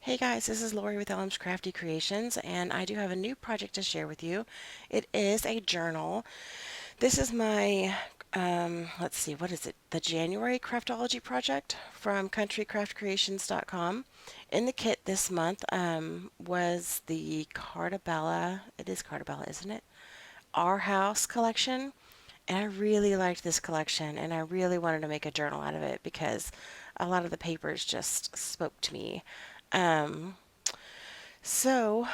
Hey guys, this is Lori with Elm's Crafty Creations, and I do have a new project to share with you. It is a journal. This is my, let's see, what is it? The January Craftology project from countrycraftcreations.com. In the kit this month was the Cartabella. It is Cartabella, isn't it? Our House collection. And I really liked this collection, and I really wanted to make a journal out of it because a lot of the papers just spoke to me. Um, so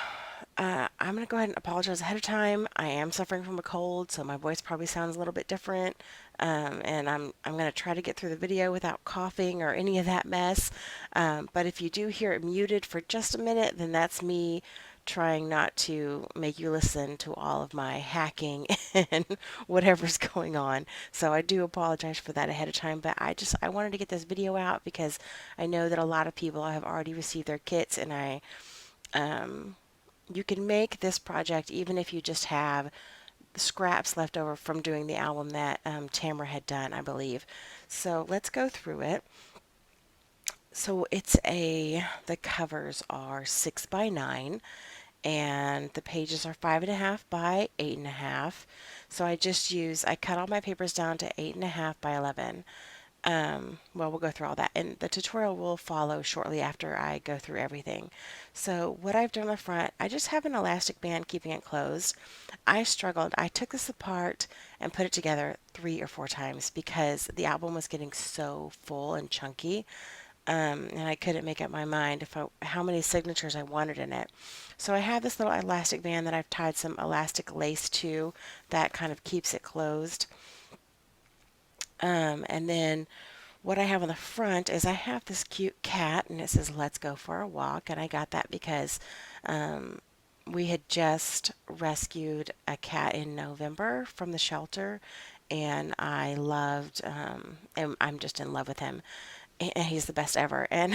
I'm going to go ahead and apologize ahead of time. I am suffering from a cold, so my voice probably sounds a little bit different. And I'm going to try to get through the video without coughing or any of that mess. But if you do hear it muted for just a minute, then that's me trying not to make you listen to all of my hacking and whatever's going on. So I do apologize for that ahead of time, but I wanted to get this video out because I know that a lot of people have already received their kits, and um, you can make this project even if you just have scraps left over from doing the album that Tamara had done, I believe. So let's go through it. So the covers are 6 by 9 and the pages are 5.5 by 8.5. So I cut all my papers down to 8.5 by 11. Well, we'll go through all that, and the tutorial will follow shortly after I go through everything. So what I've done on the front, I just have an elastic band keeping it closed. I struggled. I took this apart and put it together 3 or 4 times because the album was getting so full and chunky, and I couldn't make up my mind how many signatures I wanted in it. So I have this little elastic band that I've tied some elastic lace to that kind of keeps it closed. And then what I have on the front is I have this cute cat, and it says "Let's go for a walk," and I got that because um, we had just rescued a cat in November from the shelter, and and I'm just in love with him, and he's the best ever. And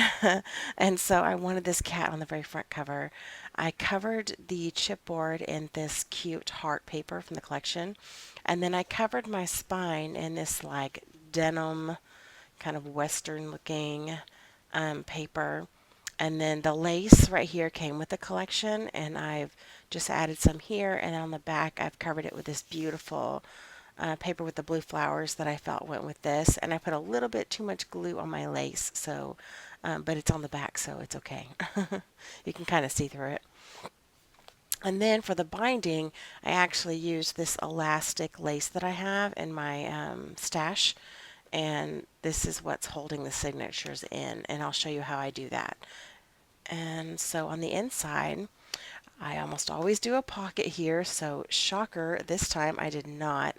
and so I wanted this cat on the very front cover. I covered the chipboard in this cute heart paper from the collection, and then I covered my spine in this like denim kind of western looking paper. And then the lace right here came with the collection, and I've just added some here. And on the back, I've covered it with this beautiful paper with the blue flowers that I felt went with this. And I put a little bit too much glue on my lace, but it's on the back, so it's okay. You can kind of see through it. And then for the binding, I actually used this elastic lace that I have in my stash, and this is what's holding the signatures in, and I'll show you how I do that. And so on the inside, I almost always do a pocket here, so shocker, this time I did not.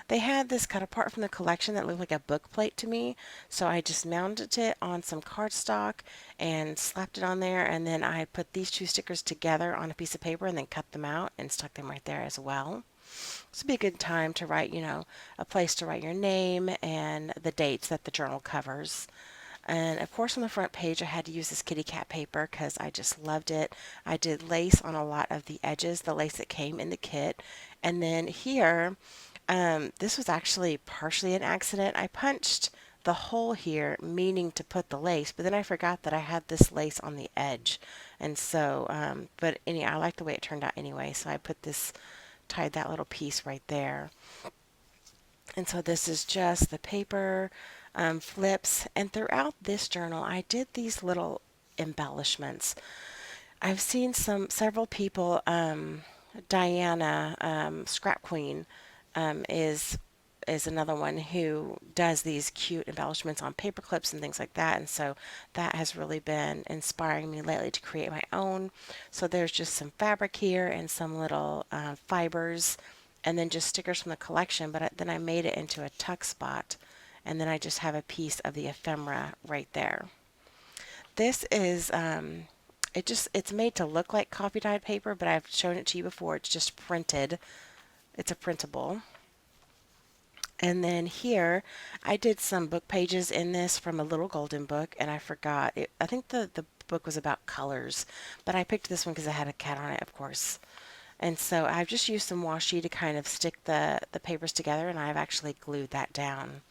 They had this cut apart from the collection that looked like a book plate to me, so I just mounted it on some cardstock and slapped it on there, and then I put these two stickers together on a piece of paper and then cut them out and stuck them right there as well. This would be a good time to write, a place to write your name and the dates that the journal covers. And of course, on the front page, I had to use this kitty cat paper because I just loved it. I did lace on a lot of the edges, the lace that came in the kit. And then here, this was actually partially an accident. I punched the hole here, meaning to put the lace, but then I forgot that I had this lace on the edge. And so, but anyhow, I like the way it turned out anyway. So tied that little piece right there. And so this is just the paper flips. And throughout this journal, I did these little embellishments. I've seen several people, Diana, Scrap Queen, is another one who does these cute embellishments on paper clips and things like that. And so that has really been inspiring me lately to create my own. So there's just some fabric here and some little fibers and then just stickers from the collection. But then I made it into a tuck spot, and then I just have a piece of the ephemera right there. This is it's made to look like coffee dyed paper, but I've shown it to you before. It's just printed. It's a printable. And then here, I did some book pages in this from a little golden book, and I forgot. I think the book was about colors, but I picked this one because it had a cat on it, of course. And so I've just used some washi to kind of stick the papers together, and I've actually glued that down.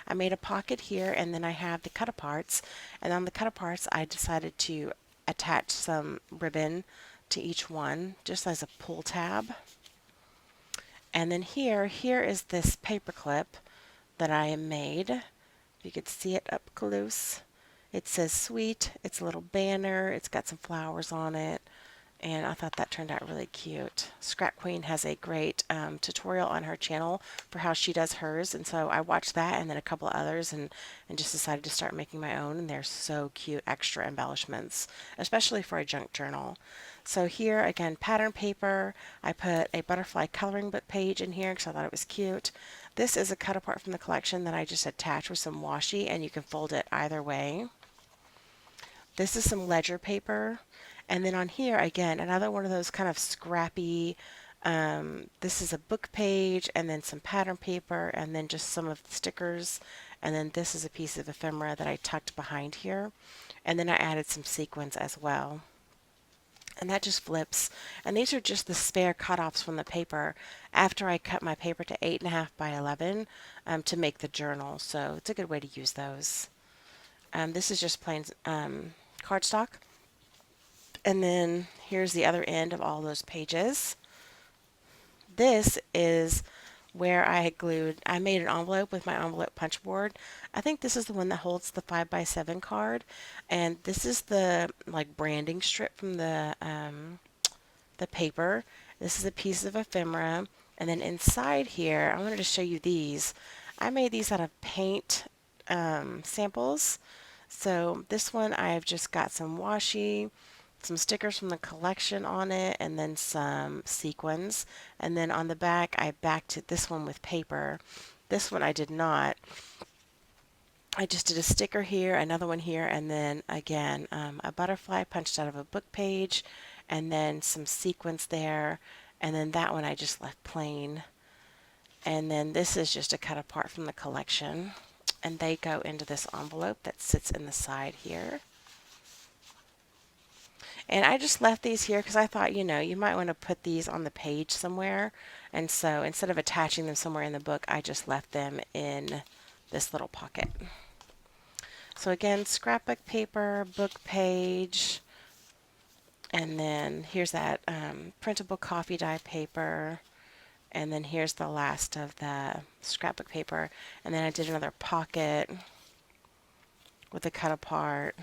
I made a pocket here, and then I have the cut-aparts, and on the cut-aparts I decided to attach some ribbon to each one just as a pull tab. And then here is this paper clip that I made. You could see it up close. It says sweet, it's a little banner, it's got some flowers on it, and I thought that turned out really cute. Scrap Queen has a great tutorial on her channel for how she does hers, and so I watched that and then a couple of others and just decided to start making my own, and they're so cute, extra embellishments, especially for a junk journal. So here again, pattern paper. I put a butterfly coloring book page in here because I thought it was cute. This is a cut apart from the collection that I just attached with some washi, and you can fold it either way. This is some ledger paper. And then on here, again, another one of those kind of scrappy, this is a book page, and then some pattern paper, and then just some of the stickers. And then this is a piece of ephemera that I tucked behind here. And then I added some sequins as well. And that just flips. And these are just the spare cutoffs from the paper after I cut my paper to 8.5 by 11 to make the journal. So it's a good way to use those. This is just plain cardstock. And then here's the other end of all those pages. This is where I had glued, I made an envelope with my envelope punch board. I think this is the one that holds the 5x7 card. And this is the like branding strip from the paper. This is a piece of ephemera. And then inside here, I wanted to show you these. I made these out of paint samples. So this one I've just got some washi, some stickers from the collection on it, and then some sequins. And then on the back, I backed this one with paper. This one I did not. I just did a sticker here, another one here, and then again, a butterfly punched out of a book page, and then some sequins there. And then that one I just left plain. And then this is just a cut apart from the collection. And they go into this envelope that sits in the side here. And I just left these here because I thought, you might want to put these on the page somewhere. And so instead of attaching them somewhere in the book, I just left them in this little pocket. So again, scrapbook paper, book page, and then here's that printable coffee dye paper. And then here's the last of the scrapbook paper. And then I did another pocket with a cut apart.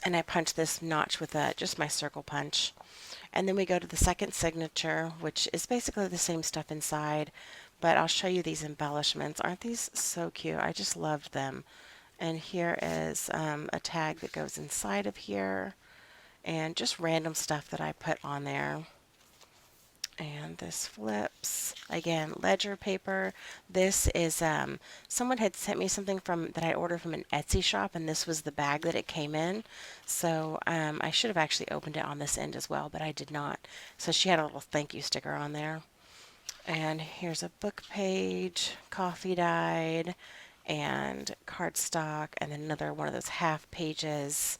And I punched this notch with just my circle punch. And then we go to the second signature, which is basically the same stuff inside, but I'll show you these embellishments. Aren't these so cute? I just loved them. And here is a tag that goes inside of here, and just random stuff that I put on there. And this flips. Again, ledger paper. This is someone had sent me something that I ordered from an Etsy shop, and this was the bag that it came in. So I should have actually opened it on this end as well, but I did not. So she had a little thank you sticker on there. And here's a book page, coffee dyed, and cardstock, and then another one of those half pages.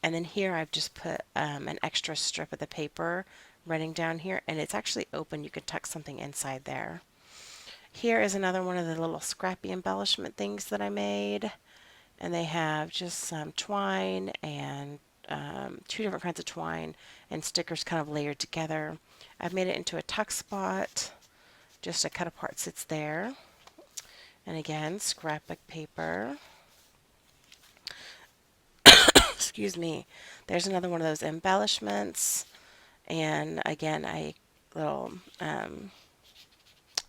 And then here I've just put an extra strip of the paper running down here, and it's actually open. You can tuck something inside there. Here is another one of the little scrappy embellishment things that I made, and they have just some twine and two different kinds of twine and stickers kind of layered together. I've made it into a tuck spot. Just a cut apart sits there. And again, scrapbook paper. Excuse me. There's another one of those embellishments. And again, a little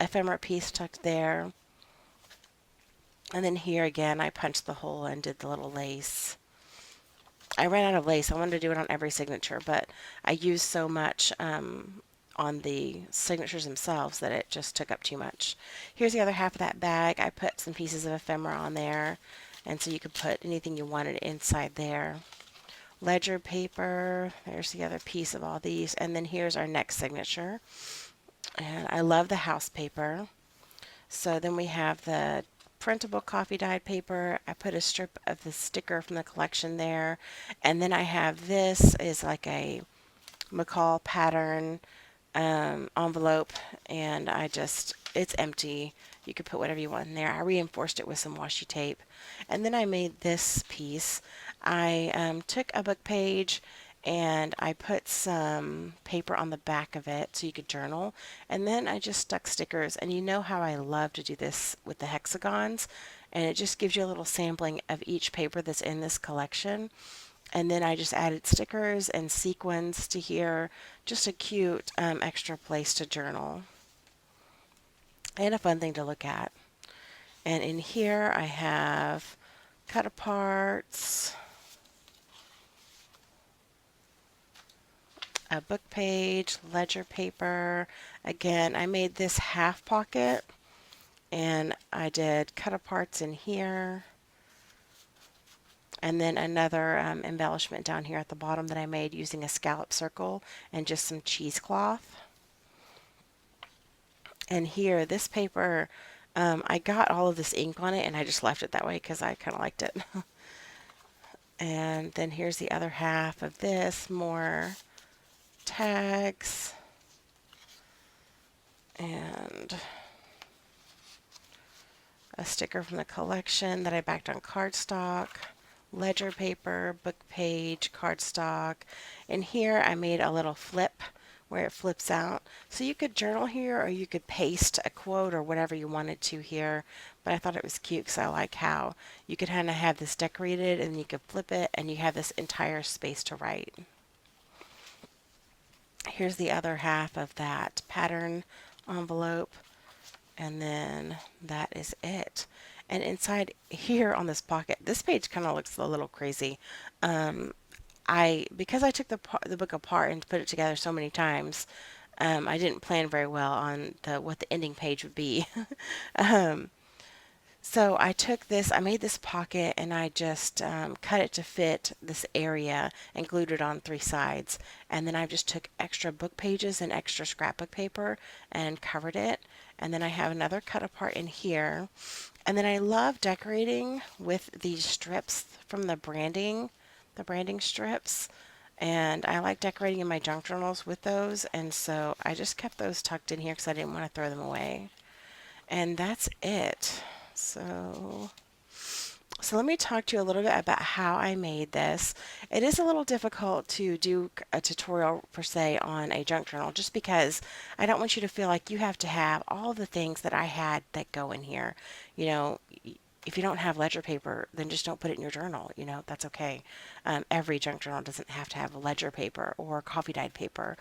ephemera piece tucked there. And then here again, I punched the hole and did the little lace. I ran out of lace. I wanted to do it on every signature, but I used so much on the signatures themselves that it just took up too much. Here's the other half of that bag. I put some pieces of ephemera on there, and so you could put anything you wanted inside there. Ledger paper, there's the other piece of all these, and then here's our next signature. And I love the house paper. So then we have the printable coffee dyed paper. I put a strip of the sticker from the collection there, and then I have this is like a McCall pattern envelope, and it's empty. You could put whatever you want in there. I reinforced it with some washi tape. And then I made this piece. I took a book page and I put some paper on the back of it so you could journal. And then I just stuck stickers. And you know how I love to do this with the hexagons. And it just gives you a little sampling of each paper that's in this collection. And then I just added stickers and sequins to here. Just a cute extra place to journal. And a fun thing to look at. And in here I have cut aparts, a book page, ledger paper. Again, I made this half pocket and I did cut aparts in here. And then another embellishment down here at the bottom that I made using a scallop circle and just some cheesecloth. And here, this paper, I got all of this ink on it and I just left it that way because I kind of liked it. And then here's the other half of this, more tags and a sticker from the collection that I backed on cardstock, ledger paper, book page, cardstock. And here I made a little flip where it flips out. So you could journal here or you could paste a quote or whatever you wanted to here. But I thought it was cute because I like how you could kind of have this decorated and you could flip it and you have this entire space to write. Here's the other half of that pattern envelope. And then that is it. And inside here on this pocket, this page kind of looks a little crazy. Because I took the book apart and put it together so many times, I didn't plan very well on what the ending page would be. So I made this pocket and I just cut it to fit this area and glued it on 3 sides. And then I just took extra book pages and extra scrapbook paper and covered it. And then I have another cut apart in here. And then I love decorating with these strips from the branding strips. And I like decorating in my junk journals with those. And so I just kept those tucked in here because I didn't want to throw them away. And that's it. So let me talk to you a little bit about how I made this. It is a little difficult to do a tutorial per se on a junk journal just because I don't want you to feel like you have to have all the things that I had that go in here. You know, if you don't have ledger paper, then just don't put it in your journal. You know, that's okay. Every junk journal doesn't have to have ledger paper or coffee dyed paper.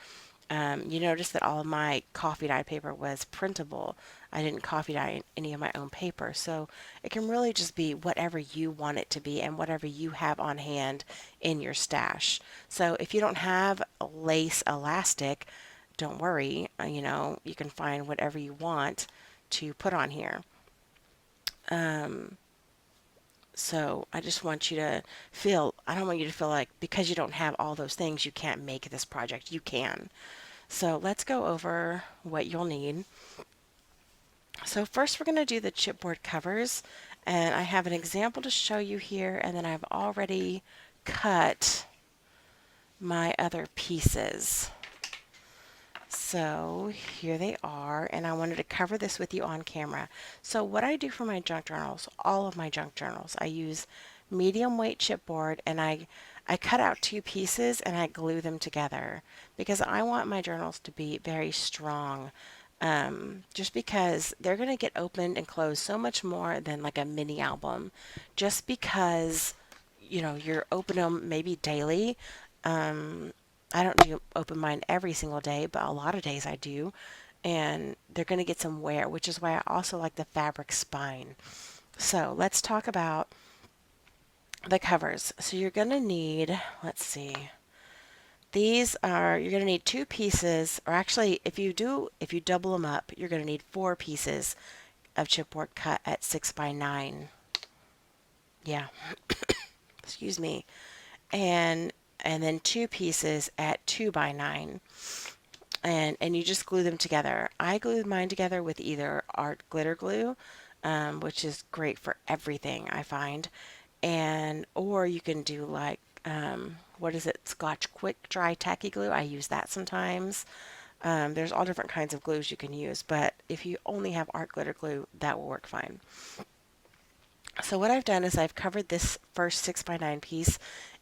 You notice that all of my coffee dye paper was printable. I didn't coffee dye any of my own paper. So it can really just be whatever you want it to be and whatever you have on hand in your stash. So if you don't have a lace elastic, don't worry. You know, you can find whatever you want to put on here. So I just want you to I don't want you to feel like because you don't have all those things, you can't make this project. You can. So let's go over what you'll need. So first we're going to do the chipboard covers, and I have an example to show you here, and then I've already cut my other pieces. So here they are, and I wanted to cover this with you on camera. So what I do for my junk journals, all of my junk journals, I use medium weight chipboard, and I cut out 2 pieces and I glue them together because I want my journals to be very strong. Just because they're going to get opened and closed so much more than like a mini album. Just because, you know, you're open them maybe daily. I don't do open mine every single day, but a lot of days I do. And they're going to get some wear, which is why I also like the fabric spine. So let's talk about the covers. So you're going to need, let's see, you're going to need 2 pieces, or actually if you double them up, you're going to need 4 pieces of chipboard cut at 6 by 9. Yeah, excuse me. And then 2 pieces at 2 by 9. And you just glue them together. I glued mine together with either art glitter glue, which is great for everything I find, or you can do like what is it, Scotch Quick Dry Tacky Glue. I use that sometimes. There's all different kinds of glues you can use, but if you only have art glitter glue, that will work fine. So what I've done is I've covered this first 6x9 piece,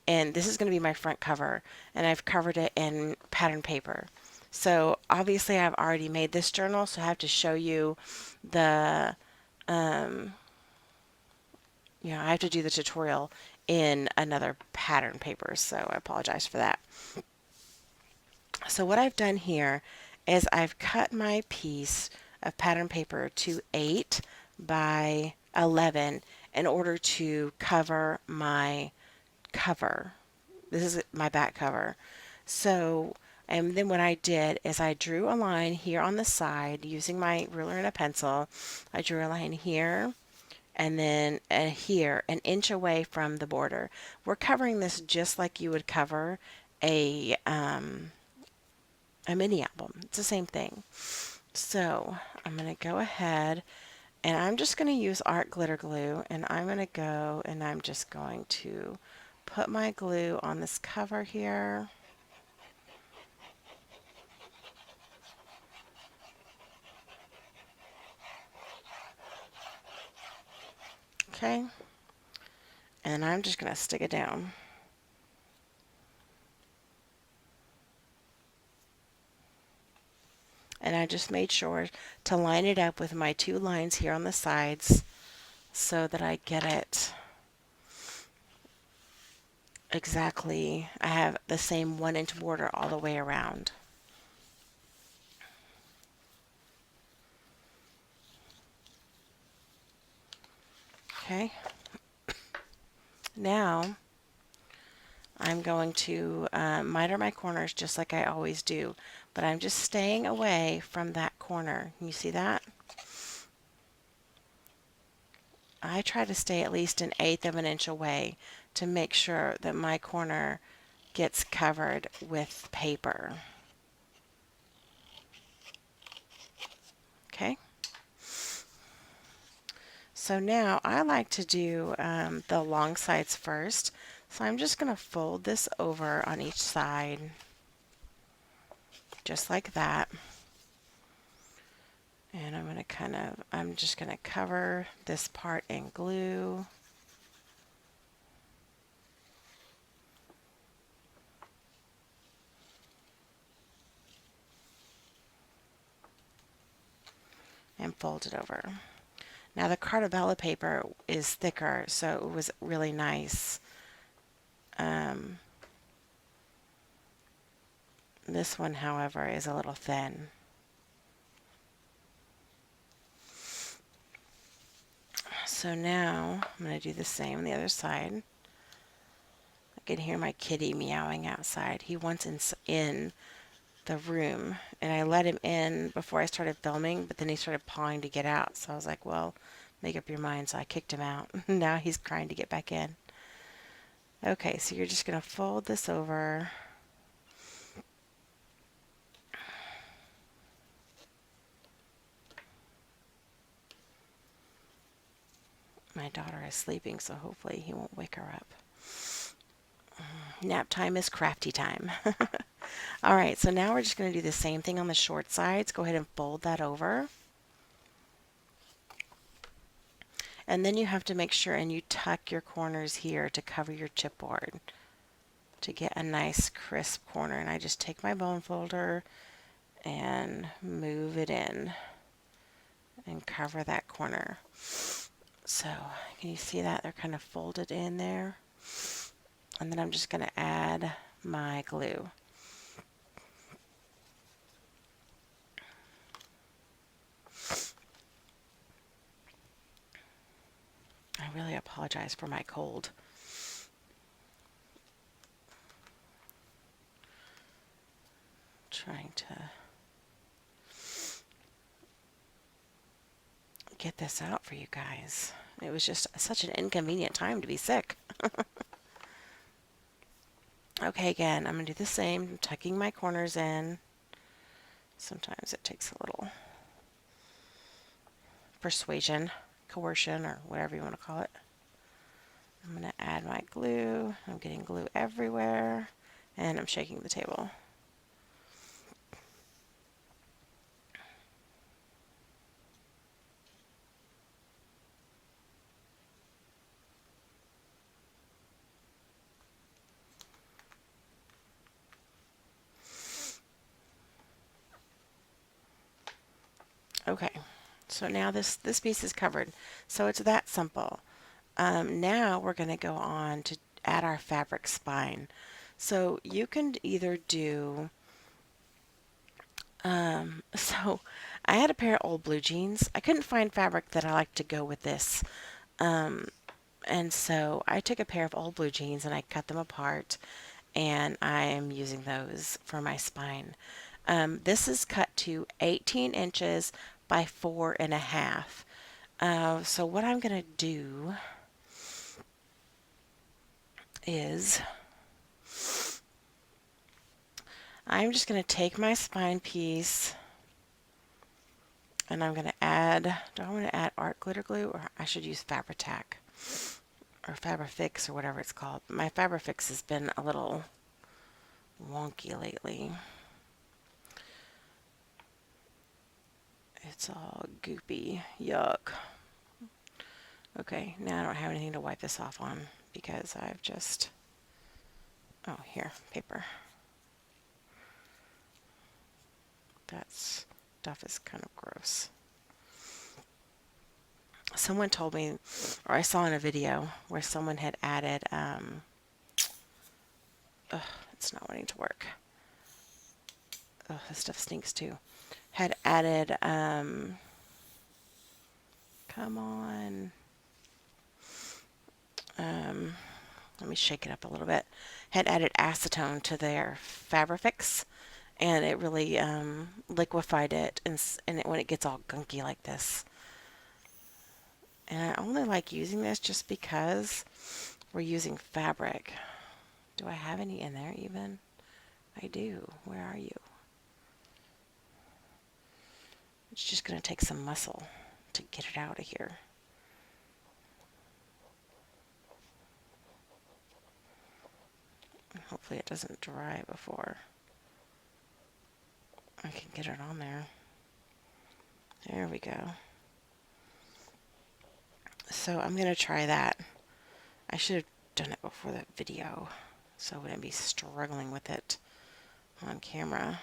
and this is going to be my front cover, and I've covered it in pattern paper. So obviously I've already made this journal, so I have to show you the, I have to do the tutorial in another pattern paper, so I apologize for that. So what I've done here is I've cut my piece of pattern paper to 8 by 11 in order to cover my cover. This is my back cover. So, and then what I did is I drew a line here on the side using my ruler and a pencil. I drew a line here and then here, an inch away from the border. We're covering this just like you would cover a mini album. It's the same thing. So I'm going to go ahead and I'm just going to use art glitter glue, and I'm going to go and I'm just going to put my glue on this cover here. Okay. And I'm just going to stick it down. And I just made sure to line it up with my 2 lines here on the sides so that I get it exactly. I have the same 1-inch border all the way around. Okay. Now I'm going to miter my corners just like I always do, but I'm just staying away from that corner. You see that? I try to stay at least 1/8 of an inch away to make sure that my corner gets covered with paper. Okay. So now I like to do the long sides first. So I'm just going to fold this over on each side, just like that. And I'm just going to cover this part in glue. And fold it over. Now the Carta paper is thicker, so it was really nice. This one, however, is a little thin. So now I'm going to do the same on the other side. I can hear my kitty meowing outside. He wants in the room, and I let him in before I started filming, but then he started pawing to get out. So I was like, well, make up your mind. So I kicked him out. Now he's crying to get back in. Okay, so you're just going to fold this over. My daughter is sleeping, so hopefully he won't wake her up. Nap time is crafty time. All right, so now we're just going to do the same thing on the short sides. Go ahead and fold that over. And then you have to make sure and you tuck your corners here to cover your chipboard to get a nice crisp corner. And I just take my bone folder and move it in and cover that corner. So can you see that? They're kind of folded in there. And then I'm just going to add my glue. I really apologize for my cold. Trying to get this out for you guys. It was just such an inconvenient time to be sick. Okay, again, I'm going to do the same. I'm tucking my corners in. Sometimes it takes a little persuasion, coercion, or whatever you want to call it. I'm going to add my glue. I'm getting glue everywhere, and I'm shaking the table. Okay, so now this piece is covered. So it's that simple. Now we're going to go on to add our fabric spine. So you can either do, so I had a pair of old blue jeans. I couldn't find fabric that I liked to go with this. And so I took a pair of old blue jeans and I cut them apart, and I am using those for my spine. This is cut to 18 inches by 4.5. So what I'm going to do is I'm just going to take my spine piece and I'm going to add, do I want to add art glitter glue, or I should use Fabri-Tac or Fabrifix or whatever it's called. My Fabrifix has been a little wonky lately. It's all goopy. Yuck. Okay, now I don't have anything to wipe this off on because I've just, oh, here, paper. That stuff is kind of gross. Someone told me, or I saw in a video where someone had added, it's not wanting to work. Oh, this stuff stinks too. Had added, come on. Let me shake it up a little bit. Had added acetone to their Fabrifix, and it really liquefied it, and when it gets all gunky like this. And I only like using this just because we're using fabric. Do I have any in there even? I do. Where are you? It's just going to take some muscle to get it out of here. Hopefully it doesn't dry before I can get it on there. There we go. So I'm going to try that. I should have done it before the video so I wouldn't be struggling with it on camera.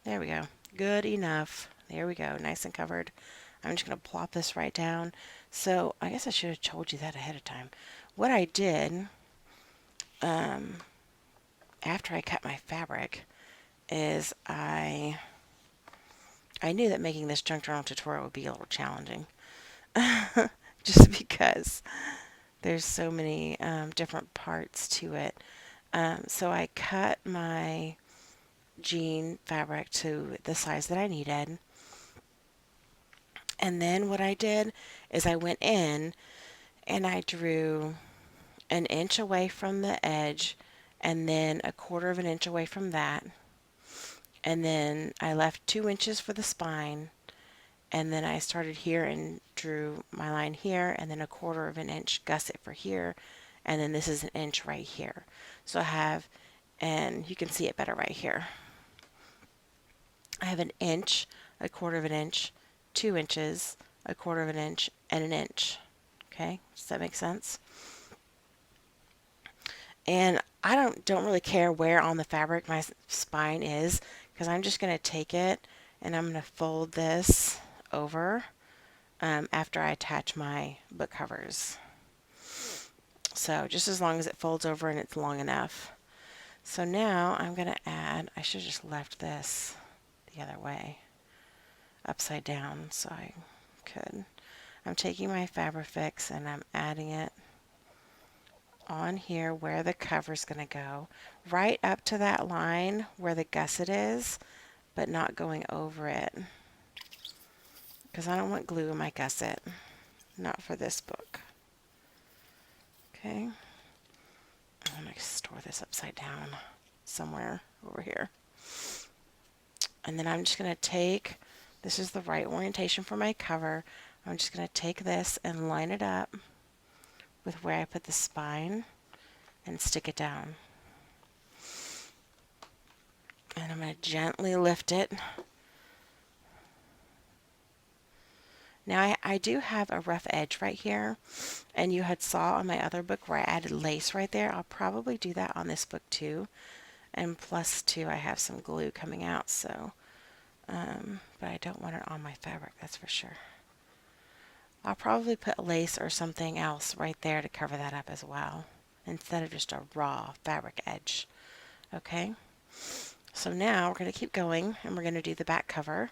There we go. Good enough. There we go. Nice and covered. I'm just going to plop this right down. So I guess I should have told you that ahead of time. What I did after I cut my fabric is I knew that making this junk journal tutorial would be a little challenging. Just because there's so many different parts to it. So I cut my jean fabric to the size that I needed. And then what I did is I went in and I drew an inch away from the edge and then a quarter of an inch away from that. And then I left 2 inches for the spine. And then I started here and drew my line here and then a quarter of an inch gusset for here. And then this is an inch right here. So I have, and you can see it better right here. I have an inch, a quarter of an inch, 2 inches, a quarter of an inch, and an inch. Okay, does that make sense? And I don't really care where on the fabric my spine is, because I'm just going to take it and I'm going to fold this over after I attach my book covers. So just as long as it folds over and it's long enough. So now I'm going to add, I should have just left this the other way, upside down so I could. I'm taking my Fabrifix and I'm adding it on here where the cover is going to go, right up to that line where the gusset is, but not going over it, because I don't want glue in my gusset, not for this book. Okay, I'm going to store this upside down somewhere over here, and then I'm just going to take This is the right orientation for my cover. I'm just going to take this and line it up with where I put the spine and stick it down. And I'm going to gently lift it. Now I do have a rough edge right here, and you had saw on my other book where I added lace right there. I'll probably do that on this book too. And plus too, I have some glue coming out, so, but I don't want it on my fabric, that's for sure. I'll probably put lace or something else right there to cover that up as well, instead of just a raw fabric edge. Okay, so now we're going to keep going, and we're going to do the back cover.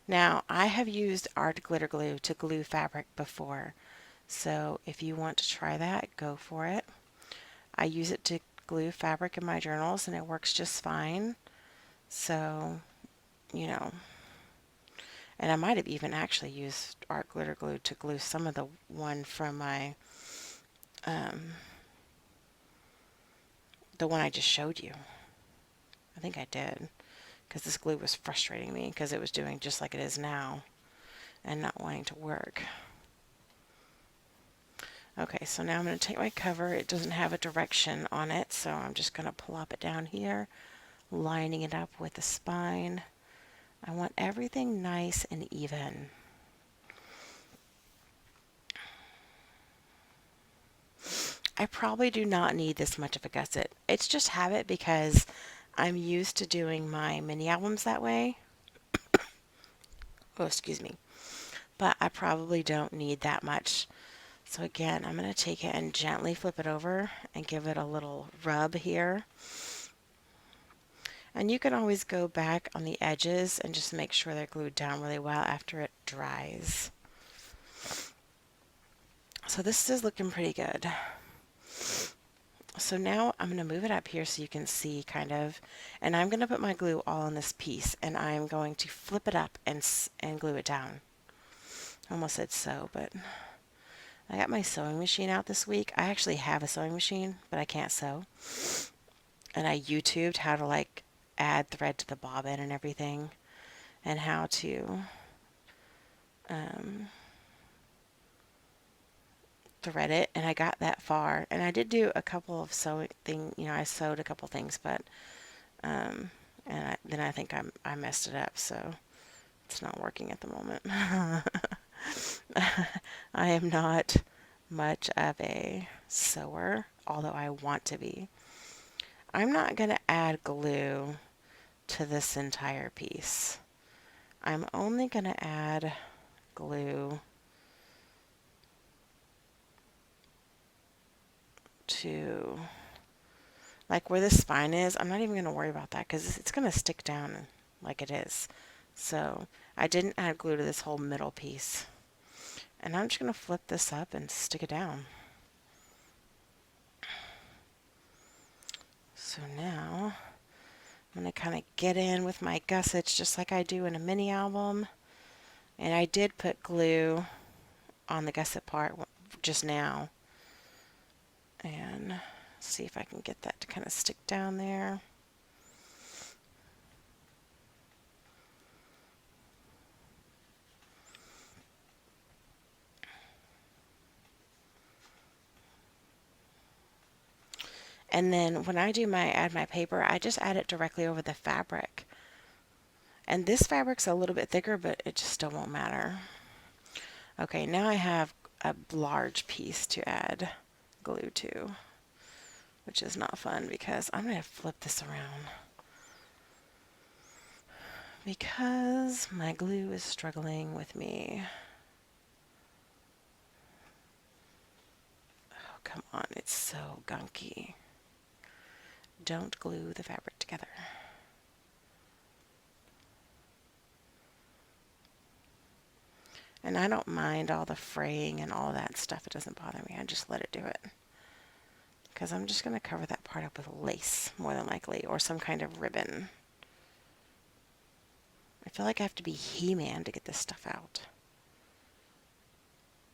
Now, I have used art glitter glue to glue fabric before, so if you want to try that, go for it. I use it to glue fabric in my journals, and it works just fine. So, you know, and I might have even actually used art glitter glue to glue some of the one from my, the one I just showed you. I think I did, because this glue was frustrating me because it was doing just like it is now and not wanting to work. Okay, so now I'm going to take my cover. It doesn't have a direction on it, so I'm just going to plop it down here, lining it up with the spine. I want everything nice and even. I probably do not need this much of a gusset. It's just habit because I'm used to doing my mini albums that way. Oh, excuse me. But I probably don't need that much. So again, I'm going to take it and gently flip it over and give it a little rub here. And you can always go back on the edges and just make sure they're glued down really well after it dries. So this is looking pretty good. So now I'm going to move it up here so you can see kind of, and I'm going to put my glue all on this piece, and I'm going to flip it up and glue it down. I almost said sew, but I got my sewing machine out this week. I actually have a sewing machine, but I can't sew. And I YouTubed how to like add thread to the bobbin and everything, and how to thread it, and I got that far. And I did do a couple of sewing thing, I sewed a couple things, but then I think I messed it up, so it's not working at the moment. I am not much of a sewer, although I want to be. I'm not going to add glue to this entire piece. I'm only going to add glue to like where the spine is. I'm not even going to worry about that because it's going to stick down like it is. So I didn't add glue to this whole middle piece. And I'm just going to flip this up and stick it down. So now I'm going to kind of get in with my gussets just like I do in a mini album. And I did put glue on the gusset part just now. And see if I can get that to kind of stick down there. And then when I do add my paper, I just add it directly over the fabric. And this fabric's a little bit thicker, but it just still won't matter. Okay, now I have a large piece to add glue to, which is not fun because I'm going to flip this around because my glue is struggling with me. Oh, come on, it's so gunky. Don't glue the fabric together. And I don't mind all the fraying and all that stuff. It doesn't bother me. I just let it do it. Because I'm just going to cover that part up with lace, more than likely, or some kind of ribbon. I feel like I have to be He-Man to get this stuff out.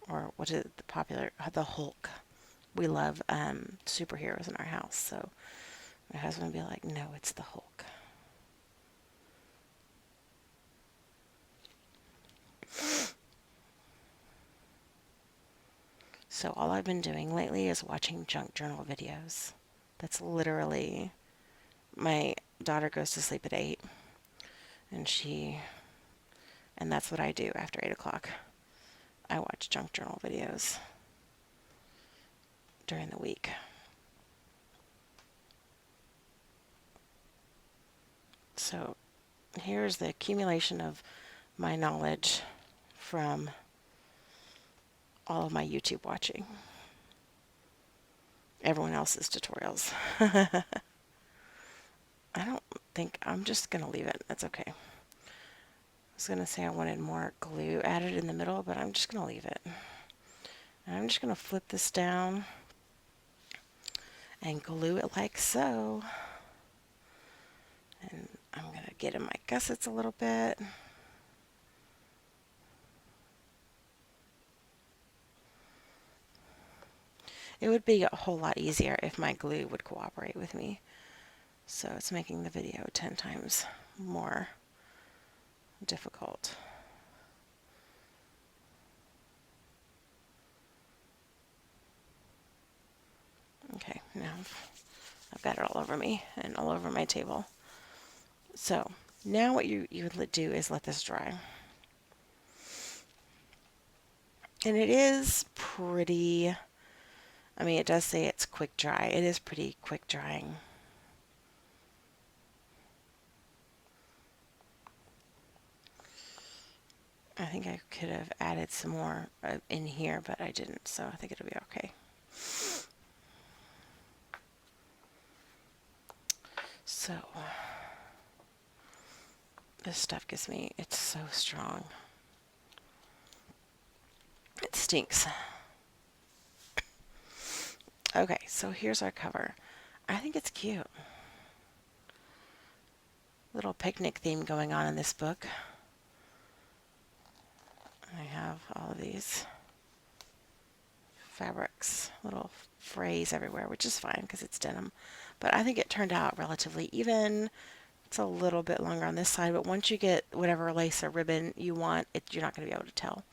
Or what is it, the Hulk. We love superheroes in our house, so My husband would be like, no, it's the Hulk. So all I've been doing lately is watching junk journal videos. That's literally, my daughter goes to sleep at 8, and that's what I do after 8 o'clock. I watch junk journal videos during the week. So here's the accumulation of my knowledge from all of my YouTube watching. Everyone else's tutorials. I don't think, I'm just going to leave it. That's okay. I was going to say I wanted more glue added in the middle, but I'm just going to leave it. And I'm just going to flip this down and glue it like so. And I'm going to get in my gussets a little bit. It would be a whole lot easier if my glue would cooperate with me. So it's making the video 10 times more difficult. Okay, now I've got it all over me and all over my table. So now what you would do is let this dry. And it is pretty, I mean, it does say it's quick dry. It is pretty quick drying. I think I could have added some more in here, but I didn't, so I think it'll be okay. So this stuff gives me, it's so strong. It stinks. Okay, so here's our cover. I think it's cute. Little picnic theme going on in this book. I have all of these fabrics, little frays everywhere, which is fine because it's denim. But I think it turned out relatively even. It's a little bit longer on this side, but once you get whatever lace or ribbon you want, you're not going to be able to tell.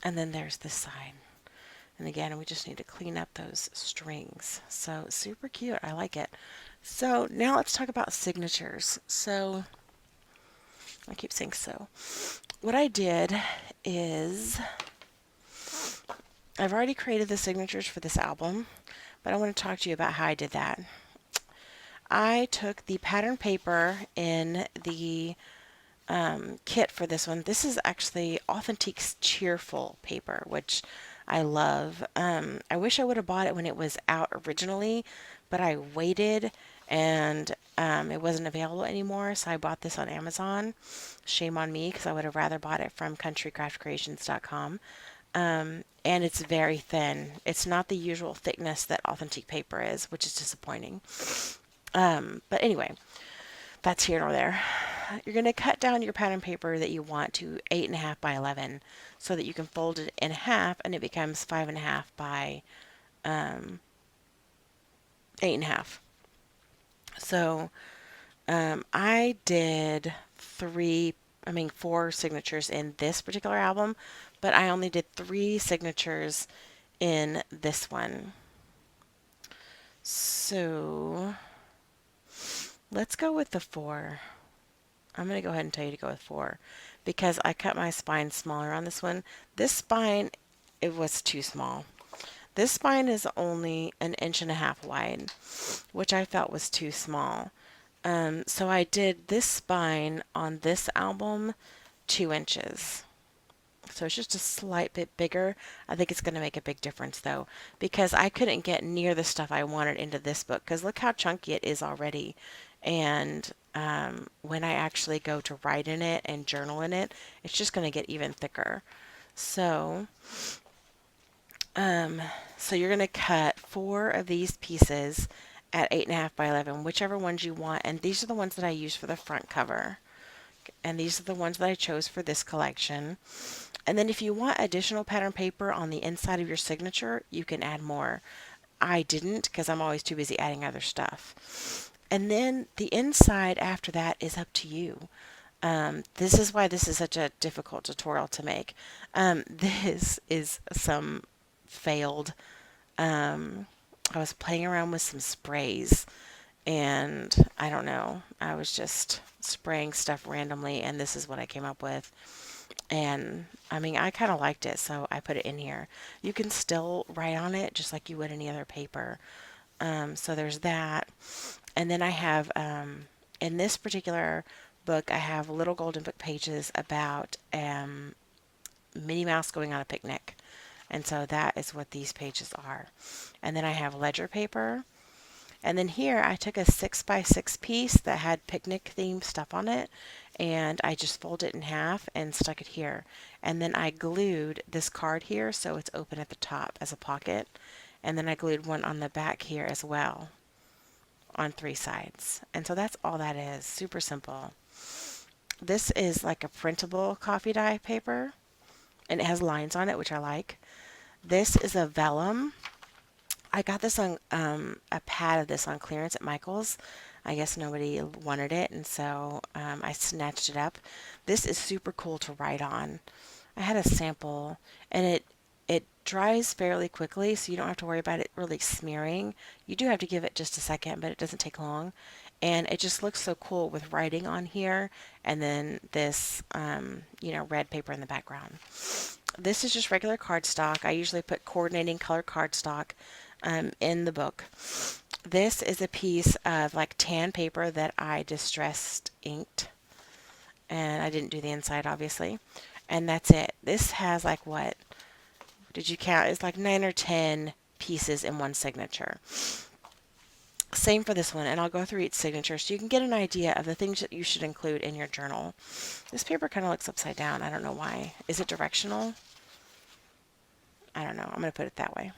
And then there's this side. And again, we just need to clean up those strings. So super cute. I like it. So now let's talk about signatures. So I keep saying so. What I did is I've already created the signatures for this album, but I want to talk to you about how I did that. I took the pattern paper in the kit for this one. This is actually Authentique's Cheerful paper, which I love. I wish I would have bought it when it was out originally, but I waited and it wasn't available anymore, so I bought this on Amazon. Shame on me, because I would have rather bought it from countrycraftcreations.com. And it's very thin. It's not the usual thickness that Authentique paper is, which is disappointing. But anyway, that's here nor there. You're going to cut down your pattern paper that you want to 8.5 by 11 so that you can fold it in half and it becomes 5.5 by 8.5. So I did 4 signatures in this particular album, but I only did 3 signatures in this one. So let's go with the 4. I'm going to go ahead and tell you to go with 4 because I cut my spine smaller on this one. This spine, it was too small. This spine is only 1.5 inches wide, which I felt was too small. So I did this spine on this album 2 inches. So it's just a slight bit bigger. I think it's going to make a big difference though, because I couldn't get near the stuff I wanted into this book because look how chunky it is already. And when I actually go to write in it and journal in it, it's just going to get even thicker. So you're going to cut 4 of these pieces at 8.5 by 11, whichever ones you want. And these are the ones that I use for the front cover. And these are the ones that I chose for this collection. And then if you want additional pattern paper on the inside of your signature, you can add more. I didn't because I'm always too busy adding other stuff. And then the inside after that is up to you. This is why this is such a difficult tutorial to make. This is some failed. Um, I was playing around with some sprays and I don't know. I was just spraying stuff randomly and this is what I came up with. And I mean, I kind of liked it, so I put it in here. You can still write on it just like you would any other paper. So there's that. And then I have, in this particular book, I have little golden book pages about Minnie Mouse going on a picnic. And so that is what these pages are. And then I have ledger paper. And then here I took a 6x6 piece that had picnic themed stuff on it and I just folded it in half and stuck it here. And then I glued this card here so it's open at the top as a pocket. And then I glued one on the back here as well on 3 sides. And so that's all that is. Super simple. This is like a printable coffee dye paper and it has lines on it, which I like. This is a vellum. I got this on a pad of this on clearance at Michael's. I guess nobody wanted it, and so I snatched it up. This is super cool to write on. I had a sample, and it dries fairly quickly, so you don't have to worry about it really smearing. You do have to give it just a second, but it doesn't take long. And it just looks so cool with writing on here, and then this, red paper in the background. This is just regular cardstock. I usually put coordinating color cardstock in the book. This is a piece of like tan paper that I distressed inked, and I didn't do the inside obviously. And that's it. This has like what? Did you count? It's like 9 or 10 pieces in one signature. Same for this one, and I'll go through each signature so you can get an idea of the things that you should include in your journal. This paper kind of looks upside down. I don't know why. Is it directional? I don't know. I'm going to put it that way.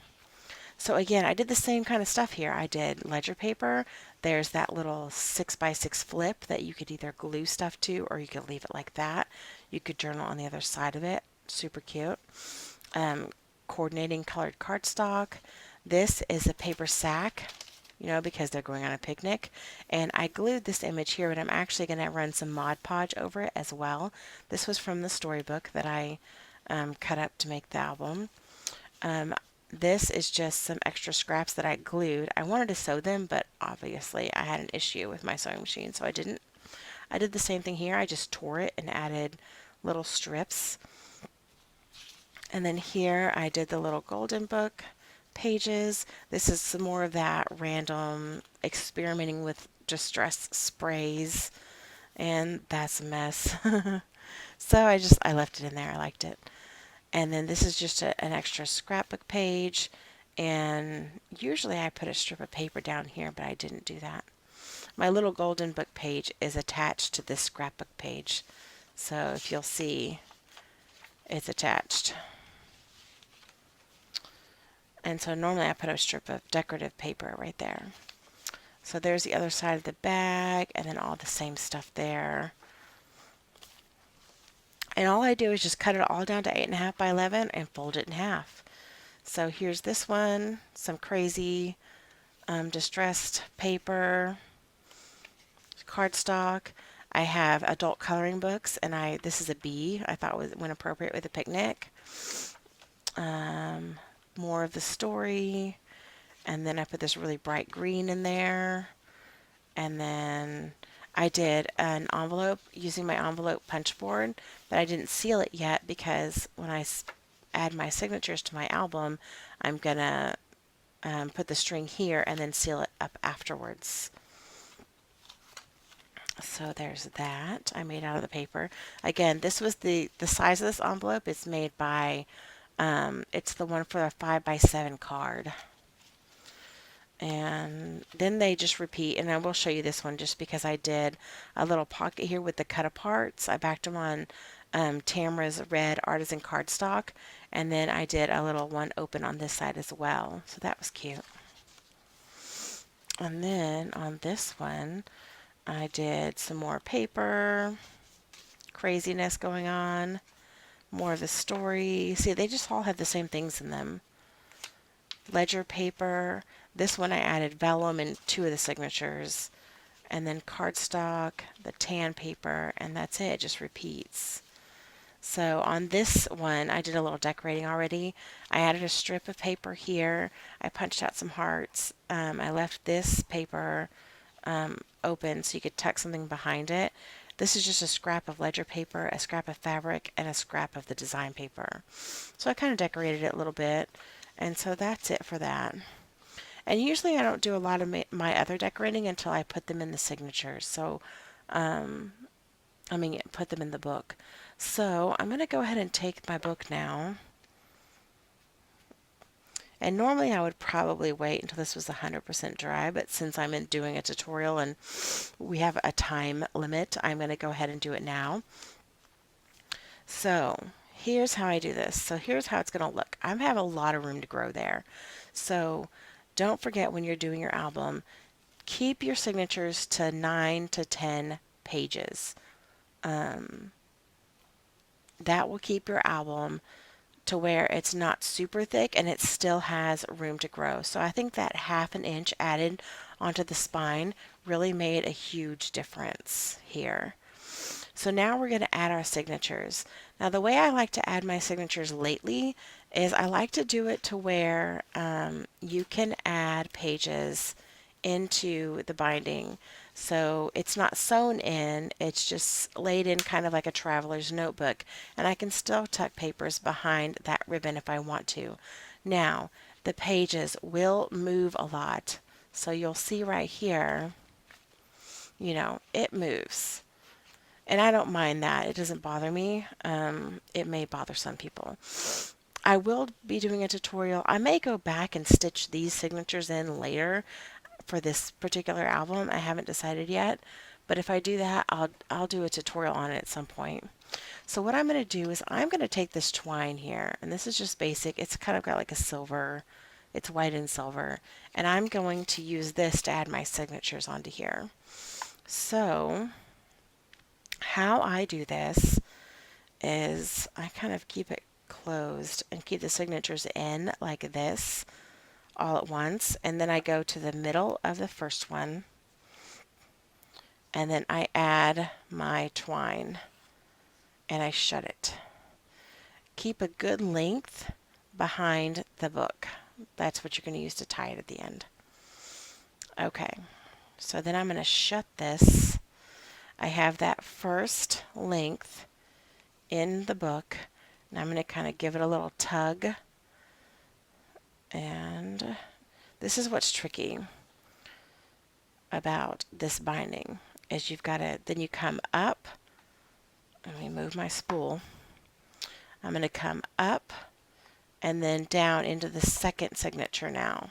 So again, I did the same kind of stuff here. I did ledger paper. There's that little 6x6 flip that you could either glue stuff to or you could leave it like that. You could journal on the other side of it. Super cute. Coordinating colored cardstock. This is a paper sack, because they're going on a picnic. And I glued this image here, but I'm actually going to run some Mod Podge over it as well. This was from the storybook that I cut up to make the album. This is just some extra scraps that I glued. I wanted to sew them, but obviously I had an issue with my sewing machine, so I didn't. I did the same thing here. I just tore it and added little strips. And then here I did the little golden book pages. This is some more of that random experimenting with distress sprays, and that's a mess. So I left it in there. I liked it. And then this is just an extra scrapbook page, and usually I put a strip of paper down here, but I didn't do that. My little golden book page is attached to this scrapbook page, so if you'll see, it's attached. And so normally I put a strip of decorative paper right there. So there's the other side of the bag, and then all the same stuff there. And all I do is just cut it all down to 8.5 by 11 and fold it in half. So here's this one, some crazy distressed paper, cardstock. I have adult coloring books, and this is a bee. I thought went appropriate with a picnic. More of the story, and then I put this really bright green in there, and then I did an envelope using my envelope punch board, but I didn't seal it yet because when I add my signatures to my album, I'm gonna put the string here and then seal it up afterwards. So there's that I made out of the paper. Again, this was the size of this envelope. It's made by, it's the one for a 5x7 card. And then they just repeat, and I will show you this one just because I did a little pocket here with the cut aparts. I backed them on Tamara's red artisan cardstock, and then I did a little one open on this side as well. So that was cute. And then on this one, I did some more paper, craziness going on, more of the story. See, they just all have the same things in them. ledger paper. This one I added vellum in two of the signatures, and then cardstock, the tan paper, and that's it. It just repeats. So on this one, I did a little decorating already. I added a strip of paper here. I punched out some hearts. I left this paper open so you could tuck something behind it. This is just a scrap of ledger paper, a scrap of fabric, and a scrap of the design paper. So I kind of decorated it a little bit, and so that's it for that. And usually I don't do a lot of my other decorating until I put them in the signatures. So, put them in the book. So I'm going to go ahead and take my book now. And normally I would probably wait until this was 100% dry, but since I'm doing a tutorial and we have a time limit, I'm going to go ahead and do it now. So here's how I do this. So here's how it's going to look. I have a lot of room to grow there. So don't forget when you're doing your album, keep your signatures to 9 to 10 pages. That will keep your album to where it's not super thick and it still has room to grow. So I think that half an inch added onto the spine really made a huge difference here. So now we're going to add our signatures. Now the way I like to add my signatures lately is I like to do it to where you can add pages into the binding. So it's not sewn in, it's just laid in kind of like a traveler's notebook. And I can still tuck papers behind that ribbon if I want to. Now, the pages will move a lot. So you'll see right here, it moves. And I don't mind that. It doesn't bother me. It may bother some people. I will be doing a tutorial. I may go back and stitch these signatures in later for this particular album. I haven't decided yet, but if I do that, I'll do a tutorial on it at some point. So what I'm going to do is I'm going to take this twine here, and this is just basic. It's kind of got like a silver, it's white and silver, and I'm going to use this to add my signatures onto here. So how I do this is I kind of keep it closed and keep the signatures in like this all at once, and then I go to the middle of the first one, and then I add my twine and I shut it. Keep a good length behind the book. That's what you're going to use to tie it at the end. Okay, so then I'm going to shut this. I have that first length in the book, and I'm going to kind of give it a little tug. And this is what's tricky about this binding is you've got to, then you come up. Let me move my spool. I'm going to come up and then down into the second signature now.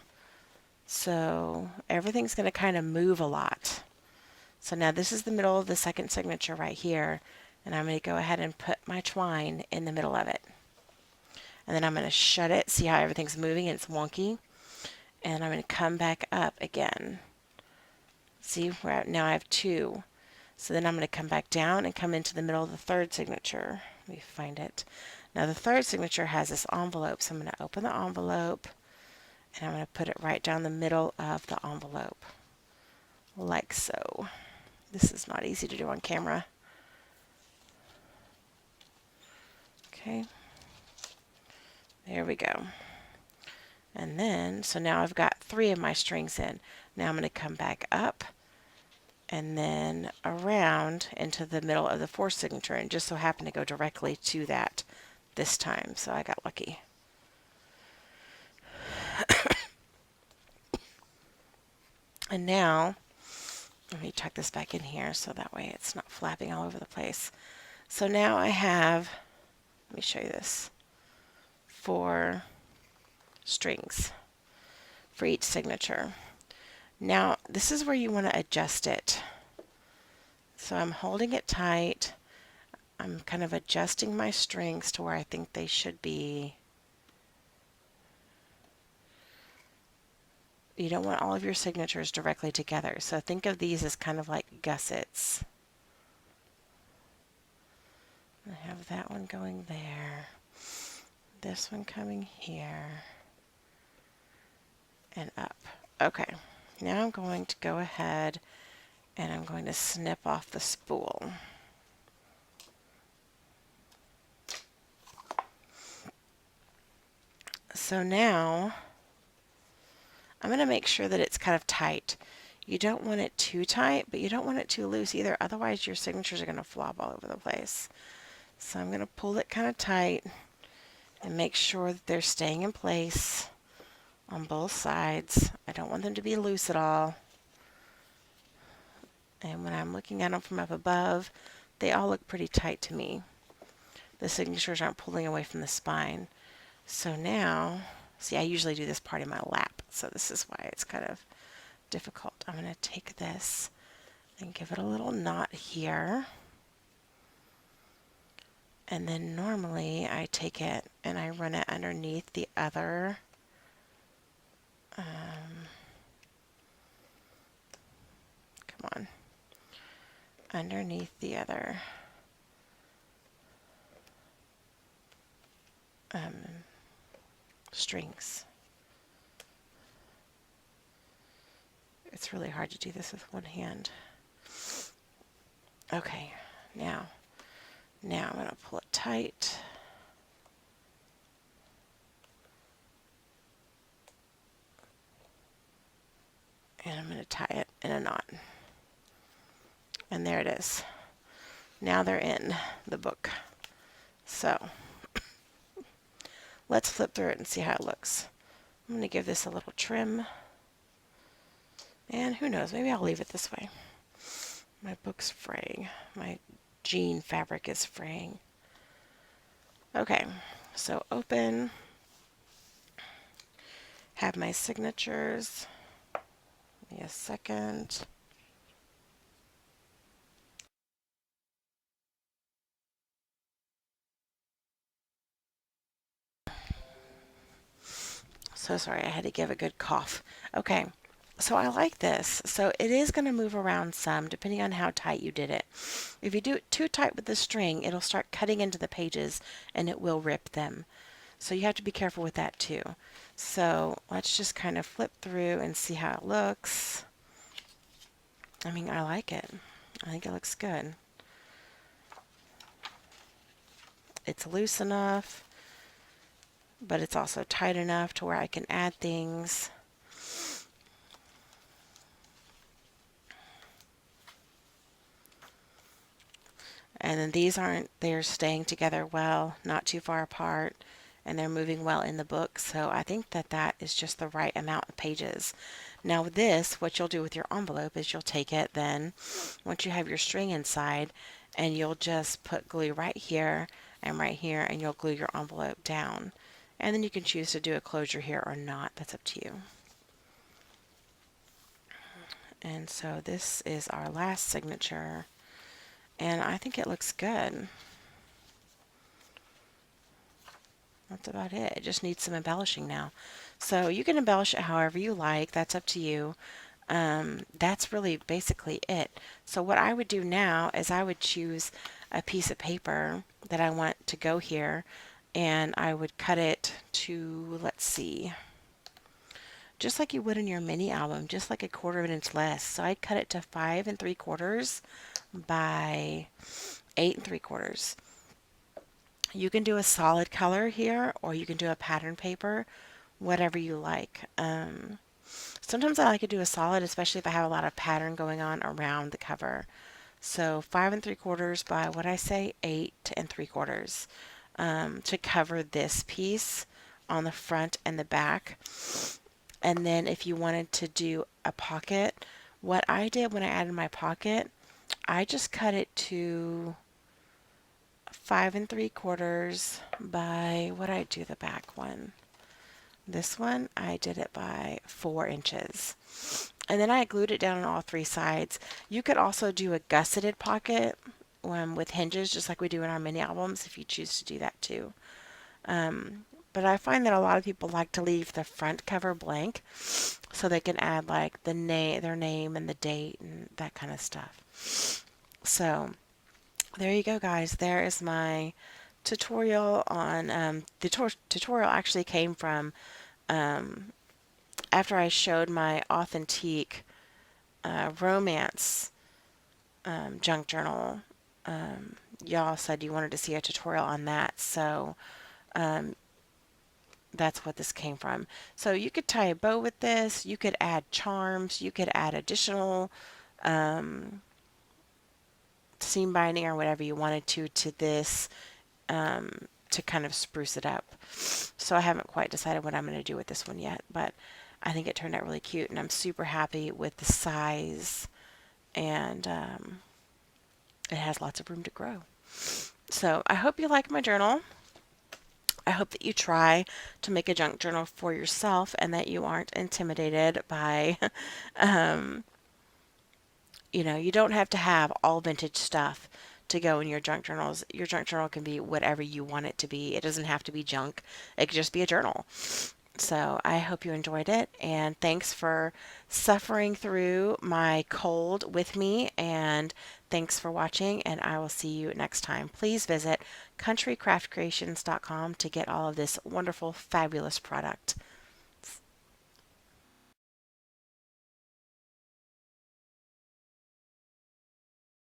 So everything's going to kind of move a lot. So now this is the middle of the second signature right here, and I'm going to go ahead and put my twine in the middle of it. And then I'm going to shut it. See how everything's moving and it's wonky? And I'm going to come back up again. See, now I have two. So then I'm going to come back down and come into the middle of the third signature. Let me find it. Now the third signature has this envelope, so I'm going to open the envelope and I'm going to put it right down the middle of the envelope, like so. This is not easy to do on camera. Okay, there we go. And then, so now I've got 3 of my strings in. Now I'm going to come back up and then around into the middle of the fourth signature, and just so happen to go directly to that this time, so I got lucky. And now, let me tuck this back in here so that way it's not flapping all over the place. So now I have, let me show you this, 4 strings for each signature. Now, this is where you want to adjust it. So I'm holding it tight. I'm kind of adjusting my strings to where I think they should be. You don't want all of your signatures directly together. So think of these as kind of like gussets. I have that one going there. This one coming here. and up. Okay, now I'm going to go ahead and I'm going to snip off the spool. So now I'm going to make sure that it's kind of tight. You don't want it too tight, but you don't want it too loose either. Otherwise, your signatures are going to flop all over the place. So I'm going to pull it kind of tight and make sure that they're staying in place on both sides. I don't want them to be loose at all. And when I'm looking at them from up above, they all look pretty tight to me. The signatures aren't pulling away from the spine. So now, see, I usually do this part in my lap, so this is why it's kind of difficult. I'm going to take this and give it a little knot here. And then normally I take it and I run it underneath the other come on, underneath the other strings. It's really hard to do this with one hand. Okay, now I'm going to pull it tight. And I'm going to tie it in a knot. And there it is. Now they're in the book. So let's flip through it and see how it looks. I'm going to give this a little trim. And who knows, maybe I'll leave it this way. My book's fraying. My jean fabric is fraying. Okay, so open. Have my signatures. Give me a second. So sorry, I had to give a good cough. Okay, so I like this. So it is going to move around some depending on how tight you did it. If you do it too tight with the string, it'll start cutting into the pages and it will rip them. So you have to be careful with that too. So let's just kind of flip through and see how it looks. I mean, I like it. I think it looks good. It's loose enough, but it's also tight enough to where I can add things. And then these they're staying together well, not too far apart, and they're moving well in the book. So I think that that is just the right amount of pages. Now with this, what you'll do with your envelope is you'll take it then, once you have your string inside, and you'll just put glue right here, and you'll glue your envelope down. And then you can choose to do a closure here or not. That's up to you. And so this is our last signature. And I think it looks good. That's about it. It just needs some embellishing now. So you can embellish it however you like. That's up to you. That's really basically it. So what I would do now is I would choose a piece of paper that I want to go here, and I would cut it to, let's see, just like you would in your mini album, just like a 1/4 inch less. So I'd cut it to 5 3/4 by 8 3/4. You can do a solid color here, or you can do a pattern paper, whatever you like. Sometimes I like to do a solid, especially if I have a lot of pattern going on around the cover. So 5 3/4 by what I say, 8 3/4, to cover this piece on the front and the back. And then if you wanted to do a pocket, what I did when I added my pocket, I just cut it to 5 3/4 by, what I do the back one? This one, I did it by 4 inches. And then I glued it down on all 3 sides. You could also do a gusseted pocket with hinges, just like we do in our mini albums, if you choose to do that too. But I find that a lot of people like to leave the front cover blank so they can add like their name and the date and that kind of stuff. So there you go, guys. There is my tutorial on the tutorial actually came from after I showed my authentic romance junk journal, y'all said you wanted to see a tutorial on that. So that's what this came from. So you could tie a bow with this. You could add charms. You could add additional seam binding or whatever you wanted to this to kind of spruce it up. So I haven't quite decided what I'm going to do with this one yet, but I think it turned out really cute, and I'm super happy with the size, and it has lots of room to grow. So I hope you like my journal. I hope that you try to make a junk journal for yourself and that you aren't intimidated by, you don't have to have all vintage stuff to go in your junk journals. Your junk journal can be whatever you want it to be. It doesn't have to be junk. It could just be a journal. So I hope you enjoyed it, and thanks for suffering through my cold with me, and thanks for watching, and I will see you next time. Please visit countrycraftcreations.com to get all of this wonderful, fabulous product.